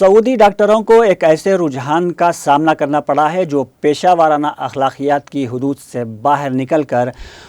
سعودی ڈاکٹروں کو ایک ایسے رجحان کا سامنا کرنا پڑا ہے جو پیشہ ورانہ اخلاقیات کی حدود سے باہر نکل کر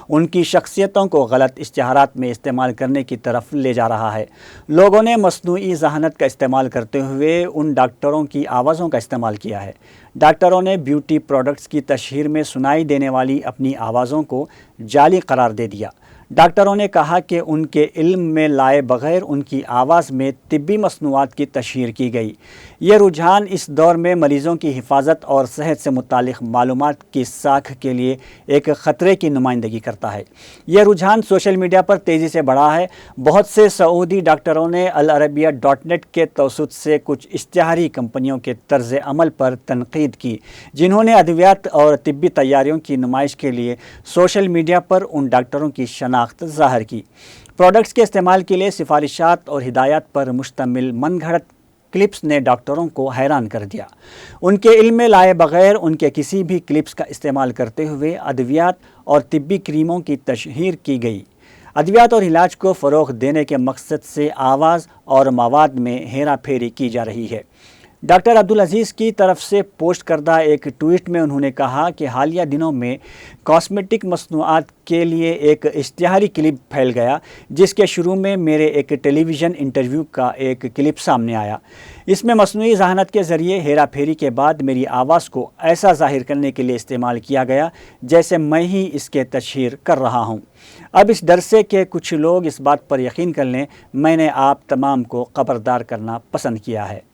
ان کی شخصیتوں کو غلط اشتہارات میں استعمال کرنے کی طرف لے جا رہا ہے۔ لوگوں نے مصنوعی ذہانت کا استعمال کرتے ہوئے ان ڈاکٹروں کی آوازوں کا استعمال کیا ہے۔ ڈاکٹروں نے بیوٹی پروڈکٹس کی تشہیر میں سنائی دینے والی اپنی آوازوں کو جعلی قرار دے دیا۔ ڈاکٹروں نے کہا کہ ان کے علم میں لائے بغیر ان کی آواز میں طبی مصنوعات کی تشہیر کی گئی۔ یہ رجحان اس دور میں مریضوں کی حفاظت اور صحت سے متعلق معلومات کی ساکھ کے لیے ایک خطرے کی نمائندگی کرتا ہے۔ یہ رجحان سوشل میڈیا پر تیزی سے بڑھا ہے۔ بہت سے سعودی ڈاکٹروں نے العربیہ.نیٹ کے توسط سے کچھ اشتہاری کمپنیوں کے طرز عمل پر تنقید کی، جنہوں نے ادویات اور طبی تیاریوں کی نمائش کے لیے سوشل میڈیا پر ان ڈاکٹروں کی شناخت ظاہر کی۔ پروڈکٹس کے استعمال کے لیے سفارشات اور ہدایات پر مشتمل من گھڑت کلپس نے ڈاکٹروں کو حیران کر دیا۔ ان کے علم میں لائے بغیر ان کے کسی بھی کلپس کا استعمال کرتے ہوئے ادویات اور طبی کریموں کی تشہیر کی گئی۔ ادویات اور علاج کو فروغ دینے کے مقصد سے آواز اور مواد میں ہیرا پھیری کی جا رہی ہے۔ ڈاکٹر عبدالعزیز کی طرف سے پوسٹ کردہ ایک ٹویٹ میں انہوں نے کہا کہ حالیہ دنوں میں کاسمیٹک مصنوعات کے لیے ایک اشتہاری کلپ پھیل گیا، جس کے شروع میں میرے ایک ٹیلی ویژن انٹرویو کا ایک کلپ سامنے آیا۔ اس میں مصنوعی ذہانت کے ذریعے ہیرا پھیری کے بعد میری آواز کو ایسا ظاہر کرنے کے لیے استعمال کیا گیا جیسے میں ہی اس کے تشہیر کر رہا ہوں۔ اب اس ڈر سے کہ کچھ لوگ اس بات پر یقین کر لیں، میں نے آپ تمام کو خبردار کرنا پسند کیا ہے۔